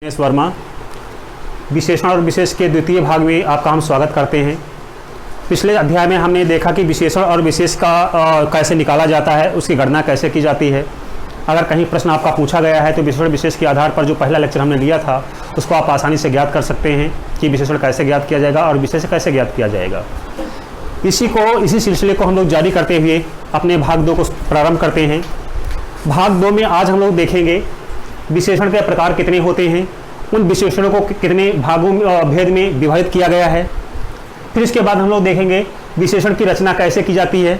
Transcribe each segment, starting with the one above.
दिनेश वर्मा, विशेषण और विशेष के द्वितीय भाग में आपका हम स्वागत करते हैं। पिछले अध्याय में हमने देखा कि विशेषण और विशेष का कैसे निकाला जाता है, उसकी गणना कैसे की जाती है। अगर कहीं प्रश्न आपका पूछा गया है तो विशेषण विशेष के आधार पर जो पहला लेक्चर हमने लिया था उसको आप आसानी से ज्ञात कर सकते हैं कि विशेषण कैसे ज्ञात किया जाएगा और विशेष कैसे ज्ञात किया जाएगा। इसी सिलसिले को हम लोग जारी करते हुए अपने भाग 2 को प्रारंभ करते हैं। भाग 2 में आज हम लोग देखेंगे विशेषण के प्रकार कितने होते हैं, उन विशेषणों को कितने भागों भेद में विभाजित किया गया है। फिर इसके बाद हम लोग देखेंगे विशेषण की रचना कैसे की जाती है।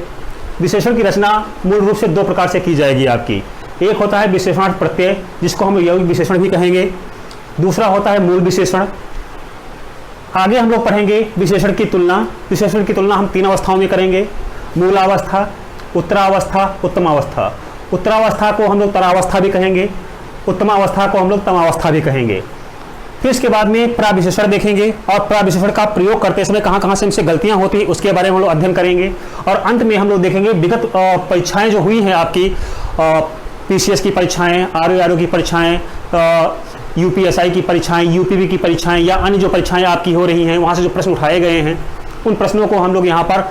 विशेषण की रचना मूल रूप से 2 प्रकार से की जाएगी आपकी। एक होता है विशेषणार्थ प्रत्यय, जिसको हम यौगिक विशेषण भी कहेंगे। दूसरा होता है मूल विशेषण। आगे हम लोग पढ़ेंगे विशेषण की तुलना। विशेषण की तुलना हम 3 अवस्थाओं में करेंगे: मूलावस्था, उत्तरावस्था, उत्तमावस्था। उत्तरावस्था को हम लोग तरावस्था भी कहेंगे, उत्तमावस्था को हम लोग तमावस्था भी कहेंगे। फिर इसके बाद में प्राविशेषण देखेंगे और प्राविशेषण का प्रयोग करते समय कहाँ कहाँ से इनसे गलतियाँ होती हैं उसके बारे में हम लोग अध्ययन करेंगे। और अंत में हम लोग देखेंगे विगत परीक्षाएं जो हुई हैं आपकी, पीसीएस की परीक्षाएं, आरओ की परीक्षाएं, यूपीएसआई की परीक्षाएं, यूपीवी की परीक्षाएं या अन्य जो परीक्षाएं आपकी हो रही हैं, वहाँ से जो प्रश्न उठाए गए हैं उन प्रश्नों को हम लोग यहाँ पर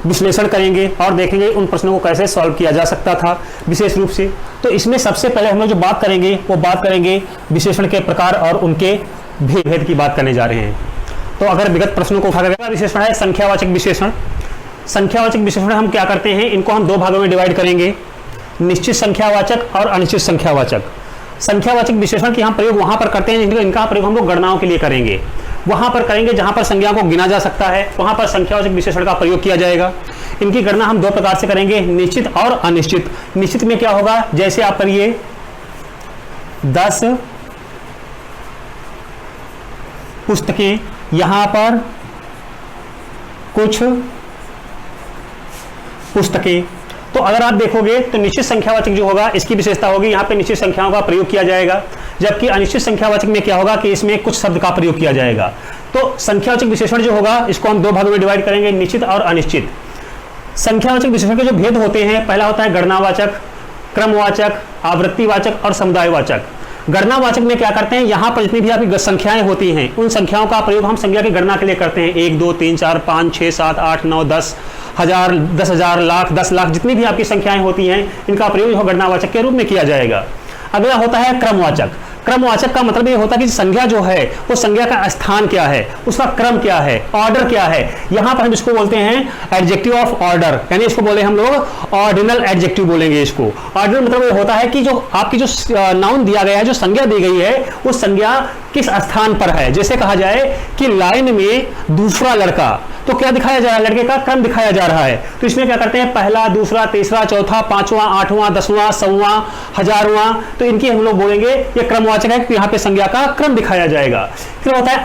विश्लेषण करेंगे और देखेंगे उन प्रश्नों को कैसे सॉल्व किया जा सकता था विशेष रूप से। तो इसमें सबसे पहले हम लोग जो बात करेंगे वो बात करेंगे विशेषण के प्रकार और उनके भेद की बात करने जा रहे हैं। तो अगर विगत प्रश्नों को उठा कर विशेषण है संख्यावाचक विशेषण। संख्यावाचक विशेषण हम क्या करते हैं, इनको हम 2 भागों में डिवाइड करेंगे: निश्चित संख्यावाचक और अनिश्चित संख्यावाचक। संख्यावाचक विशेषण की हम प्रयोग वहां पर करते हैं, इनका प्रयोग हम लोग गणनाओं के लिए करेंगे। वहां पर करेंगे जहां पर संख्या को गिना जा सकता है, वहां पर संख्यावाचक विशेषण का प्रयोग किया जाएगा। इनकी गणना हम 2 प्रकार से करेंगे: निश्चित और अनिश्चित। निश्चित में क्या होगा, जैसे आप करिए 10 पुस्तकें, यहां पर कुछ पुस्तकें। तो अगर आप देखोगे तो निश्चित संख्यावाचक जो होगा इसकी विशेषता होगी यहाँ पे निश्चित संख्याओं का प्रयोग किया जाएगा, जबकि अनिश्चित संख्यावाचक में क्या होगा कि इसमें कुछ शब्द का प्रयोग किया जाएगा। तो संख्यावाचक विशेषण जो होगा इसको हम 2 भागों में डिवाइड करेंगे: निश्चित और अनिश्चित। संख्यावाचक विशेषण के जो भेद होते हैं, पहला होता है गणनावाचक, क्रमवाचक, आवृत्तिवाचक और समुदायवाचक। गणनावाचक में क्या करते हैं, यहाँ पर जितनी भी आपकी संख्याएं होती हैं उन संख्याओं का प्रयोग हम संख्या की गणना के लिए करते हैं। 1 2 3 4 5 6 7 8 9 10 हजार, 10,000, लाख, 10 लाख, जितनी भी आपकी संख्याएं होती हैं इनका प्रयोग गणनावाचक के रूप में किया जाएगा। अगला होता है क्रमवाचक। क्रमवाचक का मतलब ये होता है कि संख्या जो है वो संख्या का स्थान क्या है, उसका क्रम क्या है, ऑर्डर क्या है। यहाँ पर हम इसको बोलते हैं एडजेक्टिव ऑफ ऑर्डर, यानी इसको बोले हम लोग ऑर्डिनल एडजेक्टिव बोलेंगे इसको। ऑर्डिनल मतलब ये होता है कि जो आपकी जो नाउन दिया गया है, जो संज्ञा दी गई है, उस संज्ञा किस स्थान पर है। जैसे कहा जाए कि लाइन में दूसरा लड़का, तो क्या दिखाया जा रहा है, लड़के का क्रम दिखाया जा रहा है। तो इसमें क्या करते हैं, पहला, दूसरा, तीसरा, चौथा, 5वां, 8वां, 10वां, 100वां, 1000वां, तो इनकी हम लोग बोलेंगे ये क्रमवाचक है कि यहाँ पे संज्ञा का क्रम दिखाया जाएगा। फिर होता है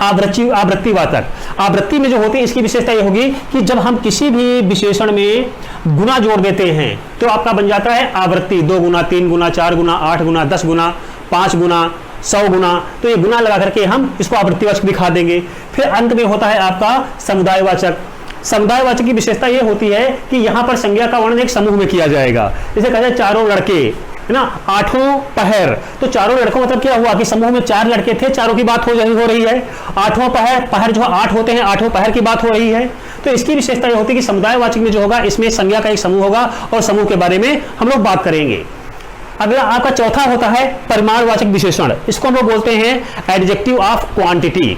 आवृत्तिवाचक। आवृत्ति में जो होती है इसकी विशेषता ये होगी कि जब हम किसी भी विशेषण में गुना जोड़ देते हैं तो आपका बन जाता है आवृत्ति। 2 गुना, 3 गुना, 4 गुना, 8 गुना, 10 गुना, 5 गुना, 100 गुना, तो ये गुना लगा करके हम इसको आवृत्तिवाचक दिखा देंगे। फिर अंत में होता है आपका समुदायवाचक। समुदायवाचक की विशेषता ये होती है कि यहाँ पर संज्ञा का वर्णन एक समूह में किया जाएगा। जैसे कहते हैं चारों लड़के, है ना, 8वां पहर, तो चारों लड़कों मतलब क्या हुआ कि समूह में 4 लड़के थे, चारों की बात हो रही है। 8वां पहर जो 8 होते हैं, 8वें पहर की बात हो रही है। तो इसकी विशेषता ये होती है कि समुदायवाचक में जो होगा इसमें संज्ञा का एक समूह होगा और समूह के बारे में हम लोग बात करेंगे। अगला आपका चौथा होता है परिमाणवाचक विशेषण। इसको हम लोग बोलते हैं एडजेक्टिव ऑफ क्वांटिटी।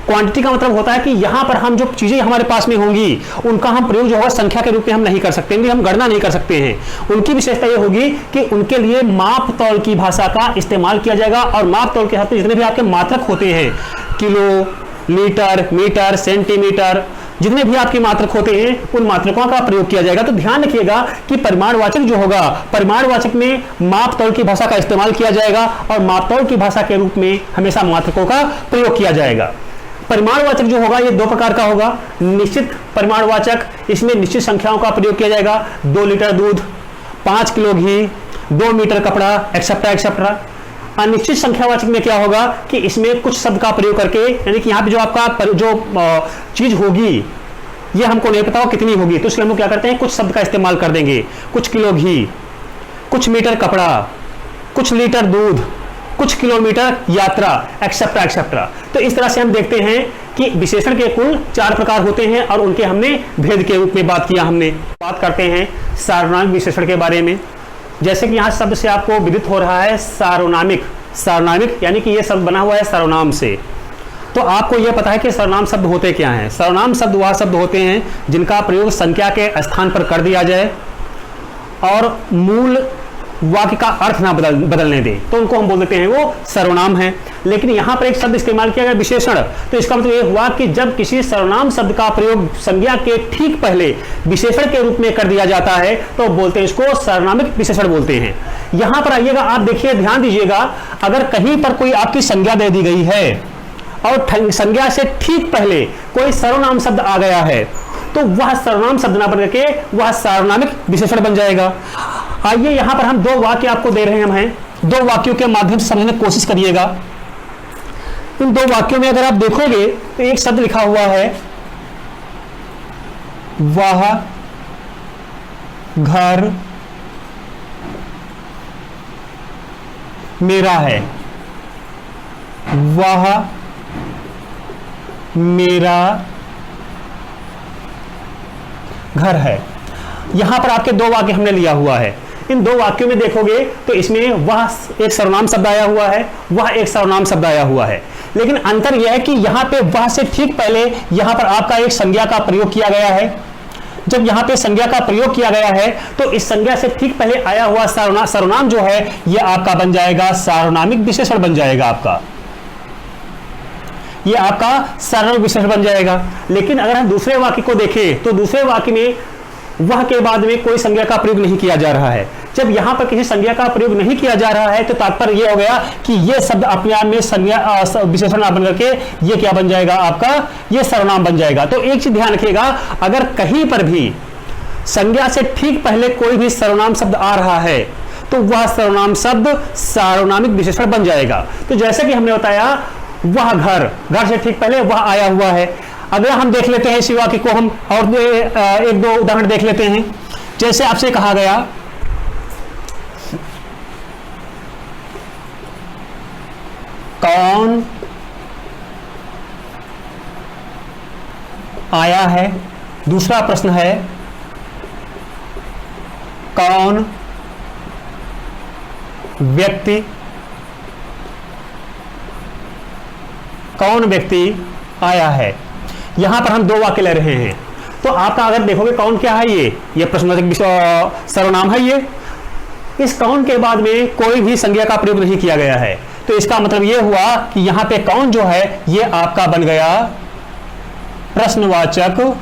क्वांटिटी का मतलब होता है कि यहाँ पर हम जो चीजें हमारे पास में होंगी उनका हम प्रयोग जो होगा संख्या के रूप में हम नहीं कर सकते, हम गणना नहीं कर सकते हैं। उनकी विशेषता ये होगी कि उनके लिए माप तौल की भाषा का इस्तेमाल किया जाएगा और माप तौल के हाथ में जितने भी आपके मात्रक होते हैं, किलो, लीटर, मीटर, सेंटीमीटर, जितने भी आपके मात्रक होते हैं उन मात्रकों का प्रयोग किया जाएगा। तो ध्यान रखिएगा कि परिमाणवाचक जो होगा, परिमाणवाचक में माप तौल की भाषा का इस्तेमाल किया जाएगा और माप तौल की भाषा के रूप में हमेशा मात्रकों का प्रयोग किया जाएगा। परिमाणवाचक जो होगा ये 2 प्रकार का होगा: निश्चित परिमाणवाचक, इसमें निश्चित संख्याओं का प्रयोग किया जाएगा, 2 लीटर दूध, 5 किलो घी, 2 मीटर कपड़ा, एक्सेट्रा एक्सेट्रा। अनिश्चित संख्यावाचक में क्या होगा कि इसमें कुछ शब्द का प्रयोग करके, यानी कि यहाँ पे जो आपका जो चीज होगी ये हमको नहीं पता हो कितनी होगी, तो इसलिए हम क्या करते हैं कुछ शब्द का इस्तेमाल कर देंगे। कुछ किलो घी, कुछ मीटर कपड़ा, कुछ लीटर दूध, कुछ किलोमीटर यात्रा, एक्सेट्रा एक्सेट्रा। तो इस तरह से हम देखते हैं कि विशेषण के कुल 4 प्रकार होते हैं और उनके हमने भेद के रूप में बात किया। हमने बात करते हैं सार्वनामिक विशेषण के बारे में। जैसे कि यहाँ शब्द से आपको विदित हो रहा है सार्वनामिक, सार्वनामिक यानी कि ये शब्द बना हुआ है सर्वनाम से। तो आपको यह पता है कि सर्वनाम शब्द होते क्या हैं। सर्वनाम शब्द वह शब्द होते हैं जिनका प्रयोग संख्या के स्थान पर कर दिया जाए और मूल वाक्य का अर्थ ना बदलने दे, तो उनको हम बोल देते हैं वो सर्वनाम है। लेकिन यहाँ पर एक शब्द इस्तेमाल किया गया विशेषण, तो इसका मतलब ये हुआ कि जब किसी सर्वनाम शब्द का प्रयोग संज्ञा के ठीक पहले विशेषण के रूप में कर दिया जाता है तो बोलते हैं इसको सर्वनामिक विशेषण बोलते हैं। यहाँ पर आइएगा, आप देखिए, ध्यान दीजिएगा, अगर कहीं पर कोई आपकी संज्ञा दे दी गई है और संज्ञा से ठीक पहले कोई सर्वनाम शब्द आ गया है तो वह सर्वनाम शब्द ना बन के वह सार्वनामिक विशेषण बन जाएगा। आइए यहां पर हम 2 वाक्य आपको दे रहे हैं, 2 वाक्यों के माध्यम से समझने की कोशिश करिएगा। इन 2 वाक्यों में अगर आप देखोगे तो एक शब्द लिखा हुआ है वह घर मेरा है, वह मेरा घर है। यहां पर आपके 2 वाक्य हमने लिया हुआ है। इन 2 वाक्यों में देखोगे तो इसमें वह एक सर्वनाम शब्द आया हुआ है, वह एक सर्वनाम शब्द आया हुआ है। लेकिन अंतर यह है कि यहां पे वह से ठीक पहले यहां पर आपका एक संज्ञा का प्रयोग किया गया है। जब यहां पे संज्ञा का प्रयोग किया गया है तो इस संज्ञा से ठीक पहले आया हुआ सर्वनाम जो है यह आपका बन जाएगा सार्वनामिक विशेषण बन जाएगा आपका, ये आपका सार्वनामिक विशेषण बन जाएगा। लेकिन अगर हम दूसरे वाक्य को देखें तो दूसरे वाक्य में वह के बाद में कोई संज्ञा का प्रयोग नहीं किया जा रहा है। जब यहां पर किसी संज्ञा का प्रयोग नहीं किया जा रहा है तो तात्पर्य यह हो गया कि यह शब्द अपने आप में संज्ञा विशेषण बन करके ये क्या बन जाएगा आपका, ये सर्वनाम बन जाएगा। तो एक चीज ध्यान रखिएगा, अगर कहीं पर भी संज्ञा से ठीक पहले कोई भी सर्वनाम शब्द आ रहा है तो वह सर्वनाम शब्द सार्वनामिक विशेषण बन जाएगा। तो जैसे कि हमने बताया वह घर, घर से ठीक पहले वह आया हुआ है। अगला हम देख लेते हैं इसी वाक्य को, हम और 1-2 उदाहरण देख लेते हैं। जैसे आपसे कहा गया कौन आया है, दूसरा प्रश्न है कौन व्यक्ति आया है। यहां पर हम 2 वाक्य ले रहे हैं। तो आपका अगर देखोगे कौन क्या है, ये प्रश्नवाचक सर्वनाम है। ये इस कौन के बाद में कोई भी संज्ञा का प्रयोग नहीं किया गया है, तो इसका मतलब ये हुआ कि यहां पे कौन जो है ये आपका बन गया प्रश्नवाचक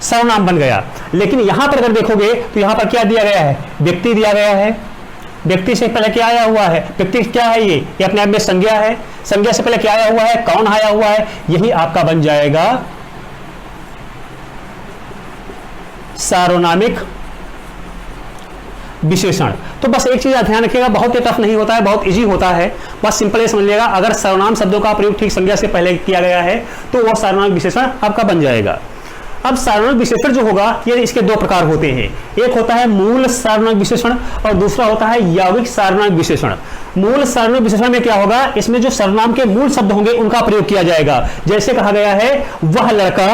सर्वनाम बन गया। लेकिन यहां पर अगर देखोगे तो यहां पर क्या दिया गया है, व्यक्ति दिया गया है। व्यक्ति से पहले क्या आया हुआ है, व्यक्ति क्या है, ये अपने आप में संज्ञा है। संज्ञा से पहले क्या आया हुआ है, कौन आया हुआ है, यही आपका बन जाएगा सार्वनामिक विशेषण। तो बस एक चीज ध्यान रखिएगा, बहुत ही टफ नहीं होता है, बहुत इजी होता है। बस सिंपल ये समझ लिएगा, अगर सर्वनाम शब्दों का प्रयोग ठीक संज्ञा से पहले किया गया है तो वह सार्वनामिक विशेषण आपका बन जाएगा। अब सार्वनामिक विशेषण जो होगा ये इसके 2 प्रकार होते हैं। एक होता है मूल सार्वनामिक विशेषण और दूसरा होता है यौगिक सार्वनामिक विशेषण। मूल सार्वनामिक विशेषण में क्या होगा, इसमें जो सर्वनाम के मूल शब्द होंगे उनका प्रयोग किया जाएगा। जैसे कहा गया है वह लड़का,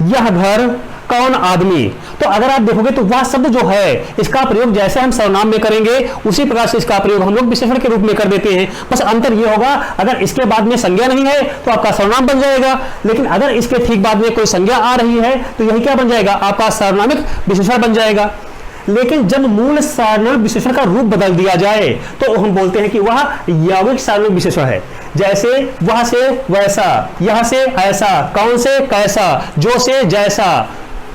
यह घर, कौन आदमी। तो अगर आप देखोगे तो वह शब्द जो है इसका प्रयोग जैसे हम सर्वनाम में करेंगे उसी प्रकार से इसका प्रयोग हम लोग विशेषण के रूप में कर देते हैं। बस अंतर यह होगा, अगर इसके बाद में संज्ञा नहीं है तो आपका सर्वनाम बन जाएगा, लेकिन अगर इसके ठीक बाद में कोई संज्ञा आ रही है तो यही क्या बन जाएगा, आपका सार्वनामिक विशेषण बन जाएगा। लेकिन जब मूल सार्वनामिक विशेषण का रूप बदल दिया जाए तो हम बोलते हैं कि वह यौगिक सार्वनामिक विशेषण है। जैसे वह से वैसा, यह से ऐसा, कौन से कैसा, जो से जैसा,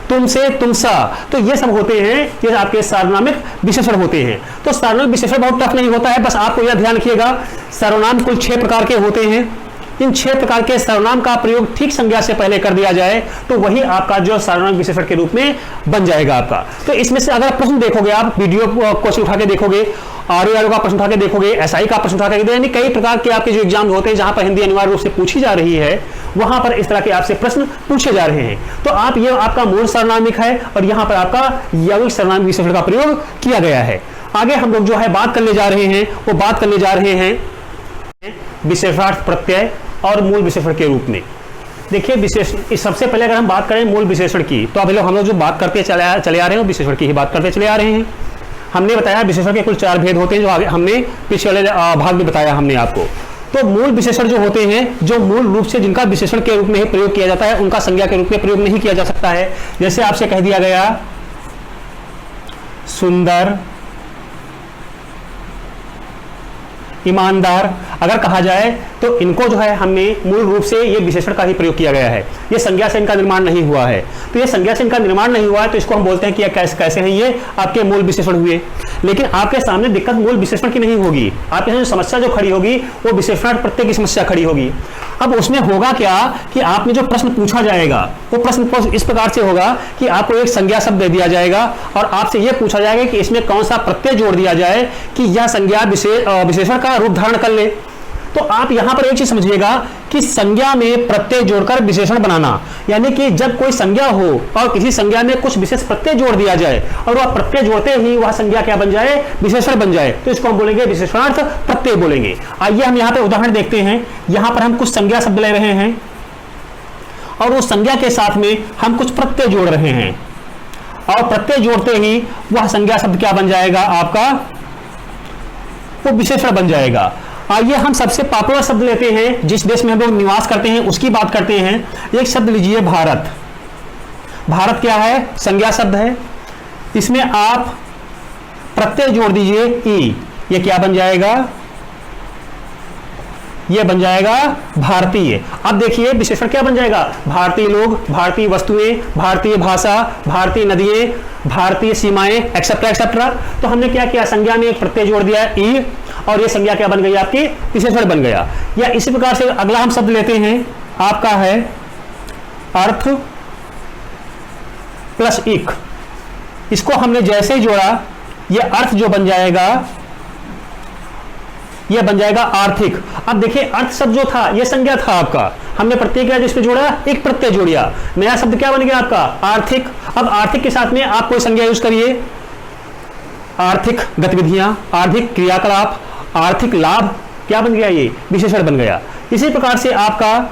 तुम से तुमसा, तो ये सब होते हैं, ये आपके सार्वनामिक विशेषण होते हैं। तो सार्वनामिक विशेषण बहुत टफ नहीं होता है, बस आपको यह ध्यान रखिएगा सर्वनाम कुल 6 प्रकार के होते हैं। इन 6 प्रकार के सर्वनाम का प्रयोग ठीक संज्ञा से पहले कर दिया जाए तो वही आपका जो सार्वनामिक विशेषण के रूप में बन जाएगा आपका। तो इसमें से अगर प्रश्न देखोगे, आप वीडियो क्वेश्चन उठा के देखोगे, आरओ का प्रश्न उठा के देखोगे, एसआई का प्रश्न उठा के देखोगे, यानी कई प्रकार के आपके जो एग्जाम होते हैं जहां पर हिंदी अनिवार्य रूप से पूछी जा रही है वहां पर इस तरह के आपसे प्रश्न पूछे जा रहे हैं। तो आप ये आपका मूल सार्वनामिक है और यहां पर आपका यौगिक सार्वनामिक विशेषण का प्रयोग किया गया है। आगे हम लोग जो है बात करने जा रहे हैं, वो बात करने जा रहे हैं विशेषणार्थ प्रत्यय और मूल विशेषण के रूप में। देखिए विशेषण, सबसे पहले अगर हम बात करें मूल विशेषण की, तो अभी हम लोग जो बात करते चले आ रहे हैं वो विशेषण की ही बात करते चले आ रहे हैं। हमने बताया विशेषण के कुल 4 भेद होते हैं, जो आगे हमने पिछले भाग में बताया हमने आपको। तो मूल विशेषण जो होते हैं, जो मूल रूप से जिनका विशेषण के रूप में ही प्रयोग किया जाता है, उनका संज्ञा के रूप में प्रयोग नहीं किया जा सकता है। जैसे आपसे कह दिया गया सुंदर, ईमानदार, अगर कहा जाए तो इनको जो है हमने मूल रूप से ये विशेषण का ही प्रयोग किया गया है, ये संज्ञा से इनका निर्माण नहीं हुआ है। तो ये संज्ञा से इनका निर्माण नहीं हुआ है, तो इसको हम बोलते हैं कि कैसे हैं ये आपके मूल विशेषण हुए। लेकिन आपके सामने दिक्कत मूल विशेषण की नहीं होगी, आपके सामने समस्या जो खड़ी होगी वो विशेषणार्थ प्रत्यय की समस्या खड़ी होगी। अब उसमें होगा क्या कि आपने जो प्रश्न पूछा जाएगा वो प्रश्न इस प्रकार से होगा कि आपको एक संज्ञा शब्द दे दिया जाएगा और आपसे यह पूछा जाएगा कि इसमें कौन सा प्रत्यय जोड़ दिया जाए कि यह संज्ञा विशेषण का रूप धारण कर ले। तो आप यहां पर एक चीज समझिएगा कि संज्ञा में प्रत्यय जोड़कर विशेषण बनाना, यानी कि जब कोई संज्ञा हो और किसी संज्ञा में कुछ विशेष प्रत्यय जोड़ दिया जाए और वह प्रत्यय जोड़ते ही वह संज्ञा क्या बन जाए, विशेषण बन जाए, तो इसको हम बोलेंगे विशेषणार्थ प्रत्यय बोलेंगे। आइए हम यहां पर उदाहरण देखते हैं। यहां पर हम कुछ संज्ञा शब्द ले रहे हैं और उस संज्ञा के साथ में हम कुछ प्रत्यय जोड़ रहे हैं और प्रत्यय जोड़ते ही वह संज्ञा शब्द क्या बन जाएगा, आपका वो विशेषण बन जाएगा। आइए हम सबसे पॉपुलर शब्द लेते हैं, जिस देश में हम लोग निवास करते हैं उसकी बात करते हैं। एक शब्द लीजिए भारत। भारत क्या है, संज्ञा शब्द है। इसमें आप प्रत्यय जोड़ दीजिए ई, ये क्या बन जाएगा, ये बन जाएगा भारतीय। अब देखिए विशेषण क्या बन जाएगा, भारतीय लोग, भारतीय वस्तुएं, भारतीय भाषा, भारतीय नदियां, भारतीय सीमाएं, एक्सेट्रा एक्सेट्रा। तो हमने क्या किया, संज्ञा में एक प्रत्यय जोड़ दिया ई और ये संज्ञा क्या बन गई, आपकी विशेषण बन गया। या इसी प्रकार से अगला हम शब्द लेते हैं, आपका है अर्थ प्लस इक। इसको हमने जैसे ही जोड़ा, ये अर्थ जो बन जाएगा ये बन जाएगा आर्थिक। अब देखिए अर्थ शब्द जो था ये संज्ञा था आपका, हमने प्रत्यय किया जिसमें जोड़ा, एक प्रत्यय जोड़िया, नया शब्द क्या बन गया आपका, आर्थिक। अब आर्थिक के साथ में आप कोई संज्ञा यूज करिए, आर्थिक गतिविधियां, आर्थिक क्रियाकलाप, आर्थिक लाभ, क्या बन गया, ये विशेषण बन गया। इसी प्रकार से आपका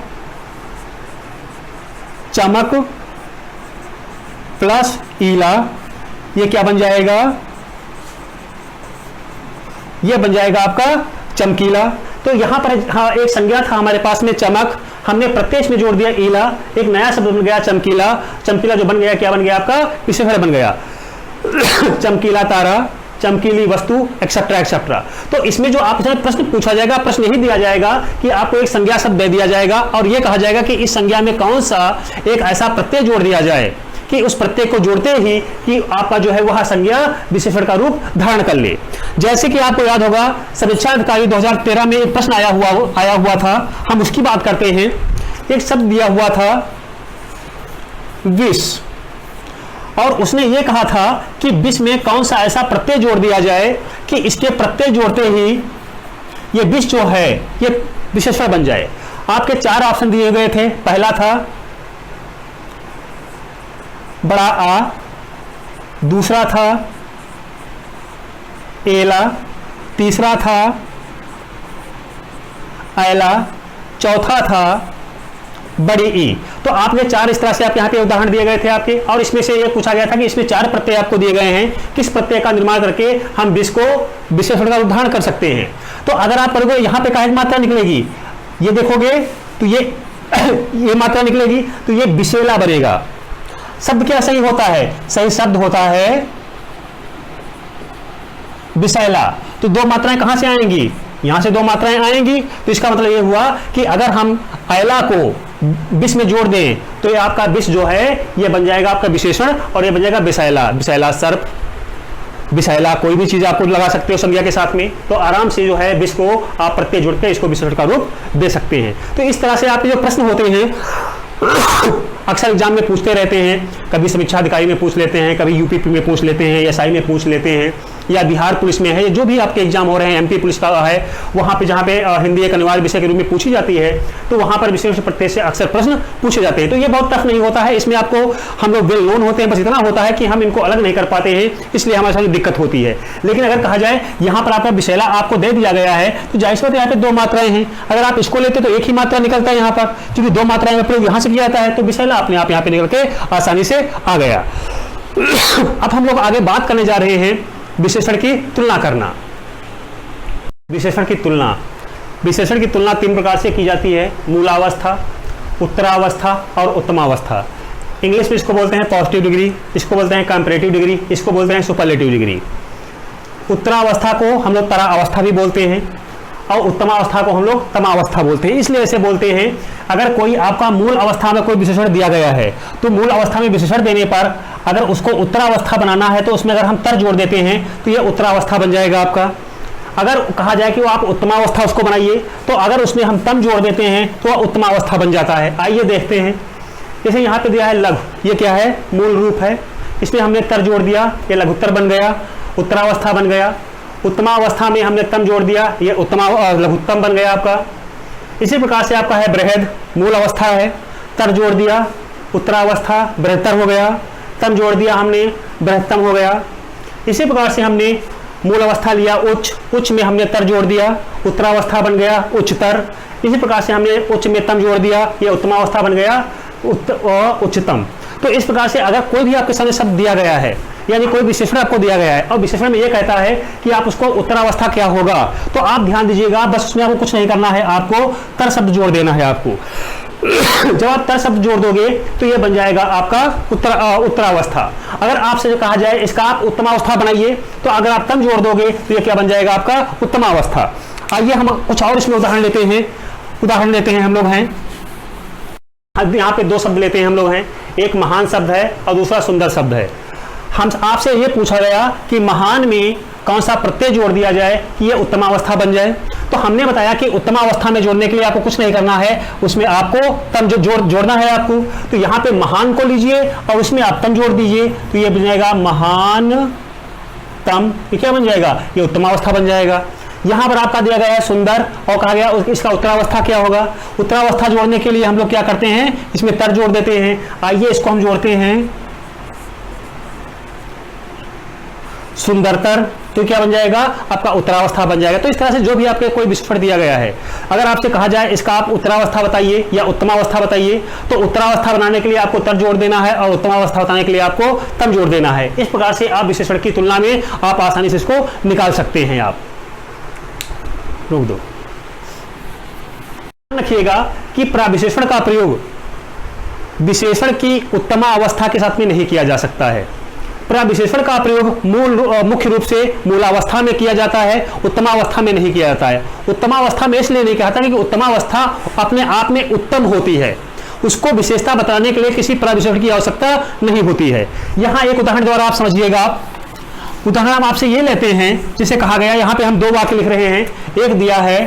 चमक प्लस ईला, ये क्या बन जाएगा, ये बन जाएगा आपका चमकीला। तो यहां पर हाँ एक संज्ञा था हमारे पास में चमक, हमने प्रत्यय में जोड़ दिया ईला, एक नया शब्द बन गया चमकीला। चमकीला जो बन गया क्या बन गया, आपका विशेषण बन गया। चमकीला तारा, चमकीली वस्तु, एक्सेट्रा एक्सेट्रा। तो इसमें जो आप प्रश्न पूछा जाएगा, प्रश्न यही दिया जाएगा कि आपको एक संज्ञा शब्द दे दिया जाएगा और यह कहा जाएगा कि इस संज्ञा में कौन सा एक ऐसा प्रत्यय जोड़ दिया जाए कि उस प्रत्यय को जोड़ते ही कि आपका जो है वह संज्ञा विशेषण का रूप धारण कर ले। जैसे कि आपको याद होगा समीक्षा अधिकारी 2013 में एक प्रश्न आया हुआ था, हम उसकी बात करते हैं। एक शब्द दिया हुआ था विष और उसने ये कहा था कि विष में कौन सा ऐसा प्रत्यय जोड़ दिया जाए कि इसके प्रत्यय जोड़ते ही ये विष जो है ये विशेषण बन जाए। आपके 4 ऑप्शन दिए गए थे। पहला था बड़ा आ, दूसरा था एला, तीसरा था ऐला, चौथा था बड़ी ई। तो आपने 4 इस तरह से आप यहाँ पे उदाहरण दिए गए थे आपके, और इसमें से ये पूछा गया था कि इसमें 4 प्रत्यय आपको दिए गए हैं, किस प्रत्यय का निर्माण करके हम विष को विशेषण का उदाहरण कर सकते हैं। तो अगर आप करोगे यहाँ पे काहे मात्रा निकलेगी, ये देखोगे तो ये मात्रा निकलेगी, तो ये विशेला बनेगा। शब्द क्या सही होता है, सही शब्द होता है विशैला। तो 2 मात्राएं कहां से आएंगी, यहां से 2 मात्राएं आएंगी। तो इसका मतलब ये हुआ कि अगर हम ऐला को विष में जोड़ दें तो ये आपका विष जो है ये बन जाएगा आपका विशेषण और ये बन जाएगा विशैला। विशैला सर्प, विशैला कोई भी चीज आपको लगा सकते हो संज्ञा के साथ में, तो आराम से जो है विष को आप प्रत्यय जोड़ के इसको विशेषण का रूप दे सकते हैं। तो इस तरह से आपके जो प्रश्न होते हैं अक्सर एग्जाम में पूछते रहते हैं, कभी समीक्षा अधिकारी में पूछ लेते हैं, कभी यूपीपी में पूछ लेते हैं, एसआई में पूछ लेते हैं। या बिहार पुलिस में है, या जो भी आपके एग्जाम हो रहे हैं, एमपी पुलिस का है, वहाँ पे जहाँ पे हिंदी एक अनिवार्य विषय के रूप में पूछी जाती है, तो वहाँ पर विशेषण प्रत्यय से अक्सर प्रश्न पूछे जाते हैं। तो ये बहुत टफ नहीं होता है, इसमें आपको हम लोग वेल नोन होते हैं, बस इतना होता है कि हम इनको अलग नहीं कर पाते हैं, इसलिए हमारे साथ दिक्कत होती है। लेकिन अगर कहा जाए यहाँ पर आपका विषैला आपको दे दिया गया है, तो जाहिर सी बात है यहाँ पे 2 मात्राएं हैं। अगर आप इसको लेते तो एक ही मात्रा निकलता है यहाँ पर, क्योंकि 2 मात्राएं में प्रयोग यहाँ से किया जाता है, तो विषैला अपने आप यहाँ पे निकल के आसानी से आ गया। अब हम लोग आगे बात करने जा रहे हैं विशेषण की तुलना करना। विशेषण की तुलना, विशेषण की तुलना 3 प्रकार से की जाती है: मूलावस्था, उत्तरावस्था और उत्तमावस्था। इंग्लिश में इसको बोलते हैं पॉजिटिव डिग्री, इसको बोलते हैं कंपैरेटिव डिग्री, इसको बोलते हैं सुपरलेटिव डिग्री। उत्तरावस्था को हम लोग तरावस्था भी बोलते हैं और उत्तमावस्था को हम लोग तमावस्था बोलते हैं। इसलिए ऐसे बोलते हैं, अगर कोई आपका मूल अवस्था में कोई विशेषण दिया गया है, तो मूल अवस्था में विशेषण देने पर अगर उसको उत्तरावस्था बनाना है, तो उसमें अगर हम तर जोड़ देते हैं तो यह उत्तरावस्था बन जाएगा आपका। अगर कहा जाए कि वो आप उत्तमावस्था उसको बनाइए, तो अगर उसमें हम तम जोड़ देते हैं तो वह उत्तमावस्था बन जाता है। आइए देखते हैं। जैसे यहाँ पे दिया है लघु, ये क्या है? मूल रूप है, इसमें हमने तर जोड़ दिया, ये लघुत्तर बन गया, उत्तरावस्था बन गया। उत्तमावस्था में हमने तम जोड़ दिया, ये लघुत्तम बन गया आपका। इसी प्रकार से आपका है बृहद, मूल अवस्था है, तर जोड़ दिया, उत्तरावस्था बृहत्तर हो गया, तम जोड़ दिया हमने, बृहत्तम हो गया। इसी प्रकार से हमने मूल अवस्था लिया उच्च, उच्च में हमने तर जोड़ दिया, उत्तरावस्था बन गया उच्चतर। इसी प्रकार से हमने उच्च में तम जोड़ दिया, ये उत्तमावस्था बन गया उच्चतम। तो इस प्रकार से अगर कोई भी आपके सामने शब्द दिया गया है, यानी कोई विशेषण आपको दिया गया है और विशेषण में ये कहता है कि आप उसको उत्तरावस्था क्या होगा, तो आप ध्यान दीजिएगा, बस उसमें आपको कुछ नहीं करना है, आपको तर शब्द जोड़ देना है आपको। जब आप तर शब्द जोड़ दोगे तो ये बन जाएगा आपका उत्तरावस्था। अगर आपसे जो कहा जाए इसका आप उत्तमावस्था बनाइए, तो अगर आप तम जोड़ दोगे तो ये क्या बन जाएगा आपका उत्तमावस्था। आइए हम कुछ और इसमें उदाहरण लेते हैं। उदाहरण लेते हैं हम लोग हैं, यहाँ पे 2 शब्द लेते हैं हम लोग हैं, एक महान शब्द है और दूसरा सुंदर शब्द है। हम आपसे ये पूछा गया कि महान में कौन सा प्रत्यय जोड़ दिया जाए कि ये उत्तमावस्था बन जाए। तो हमने बताया कि उत्तमावस्था में जोड़ने के लिए आपको कुछ नहीं करना है, उसमें आपको तम जोड़ना है आपको। तो यहाँ पे महान को लीजिए और उसमें आप तम जोड़ दीजिए, तो ये बन जाएगा महान तम। ये क्या बन जाएगा? ये उत्तमावस्था बन जाएगा। यहाँ पर आपका दिया गया है सुंदर और कहा गया इसका उत्तरावस्था क्या होगा। उत्तरावस्था जोड़ने के लिए हम लोग क्या करते हैं, इसमें तर जोड़ देते हैं। आइए इसको हम जोड़ते हैं सुंदरतर, तो क्या बन जाएगा? आपका उत्तरावस्था बन जाएगा। तो इस तरह से जो भी आपके कोई विशेषण दिया गया है, अगर आपसे कहा जाए इसका आप उत्तरावस्था बताइए या उत्तमावस्था बताइए, तो उत्तरावस्था बनाने के लिए आपको तर जोड़ देना है और उत्तमावस्था बताने के लिए आपको तम जोड़ देना है। इस प्रकार से आप विशेषण की तुलना में आप आसानी से इसको निकाल सकते हैं। आप रोक दो। रखिएगा कि प्रविशेषण का प्रयोग विशेषण की उत्तमा अवस्था के साथ में नहीं किया जा सकता है। प्रविशेषण का प्रयोग मुख्य रूप से मूलावस्था में किया जाता है, उत्तमावस्था में नहीं किया जाता है। उत्तमावस्था में इसलिए नहीं कहता कि उत्तमावस्था अपने आप में उत्तम होती है, उसको विशेषता बताने के लिए किसी प्रविशेषण की आवश्यकता नहीं होती है। यहां एक उदाहरण द्वारा आप समझिएगा। उदाहरण हम आपसे ये लेते हैं, जिसे कहा गया, यहां पे हम 2 वाक्य लिख रहे हैं। एक दिया है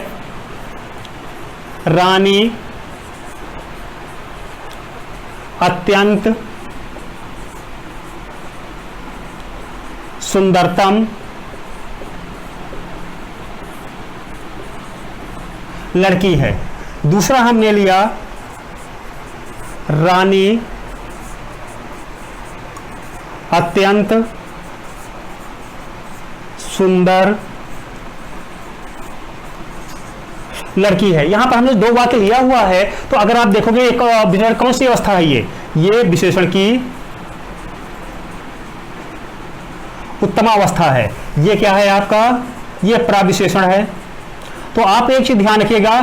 रानी अत्यंत सुंदरतम लड़की है। दूसरा हमने लिया रानी अत्यंत सुंदर लड़की है। यहां पर हमने 2 वाक्य लिया हुआ है, तो अगर आप देखोगे एक विशेषण कौन सी अवस्था है, ये विशेषण की उत्तमावस्था है। ये क्या है आपका? ये प्रविशेषण है। तो आप एक चीज ध्यान रखिएगा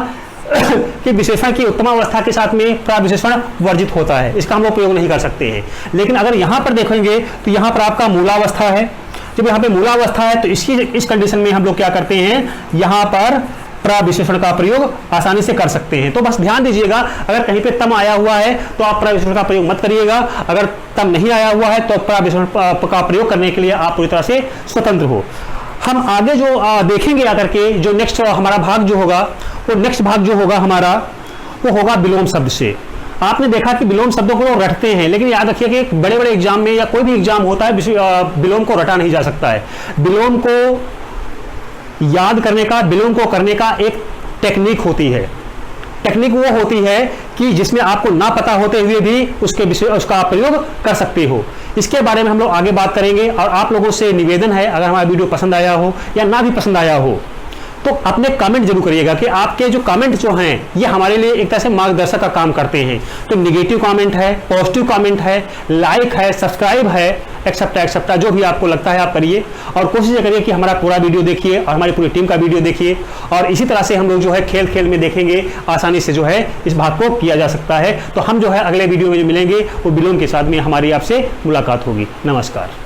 कि विशेषण की उत्तमावस्था के साथ में प्रविशेषण वर्जित होता है, इसका हम लोग प्रयोग नहीं कर सकते हैं। लेकिन अगर यहां पर देखेंगे तो यहां पर आपका मूलावस्था है। जब यहाँ पे मूलावस्था है तो इस कंडीशन में हम लोग क्या करते हैं, यहाँ पर प्रविशेषण का प्रयोग आसानी से कर सकते हैं। तो बस ध्यान दीजिएगा, अगर कहीं पे तम आया हुआ है तो आप प्रविशेषण का प्रयोग मत करिएगा। अगर तम नहीं आया हुआ है तो प्रविशेषण का प्रयोग करने के लिए आप पूरी तरह से स्वतंत्र हो। हम आगे जो देखेंगे आकर के, जो नेक्स्ट हमारा भाग जो होगा, वो नेक्स्ट भाग जो होगा हमारा, वो होगा विलोम शब्द से। आपने देखा कि विलोम शब्दों को रटते हैं, लेकिन याद रखिए कि बड़े बड़े एग्जाम में या कोई भी एग्जाम होता है विलोम को रटा नहीं जा सकता है। विलोम को याद करने का, विलोम को करने का एक टेक्निक होती है। टेक्निक वो होती है कि जिसमें आपको ना पता होते हुए भी उसका प्रयोग कर सकते हो। इसके बारे में हम लोग आगे बात करेंगे। और आप लोगों से निवेदन है, अगर हमारा वीडियो पसंद आया हो या ना भी पसंद आया हो तो अपने कमेंट जरूर करिएगा कि आपके जो कमेंट जो हैं ये हमारे लिए एक तरह से मार्गदर्शक का काम करते हैं। तो निगेटिव कमेंट है, पॉजिटिव कमेंट है, लाइक है, सब्सक्राइब है, एक्सेप्टा जो भी आपको लगता है आप करिए। और कोशिश करिए कि हमारा पूरा वीडियो देखिए और हमारी पूरी टीम का वीडियो देखिए। और इसी तरह से हम लोग जो है खेल खेल में देखेंगे, आसानी से जो है इस भाग को किया जा सकता है। तो हम जो है अगले वीडियो में जो मिलेंगे वो विलोम के साथ में हमारी आपसे मुलाकात होगी। नमस्कार।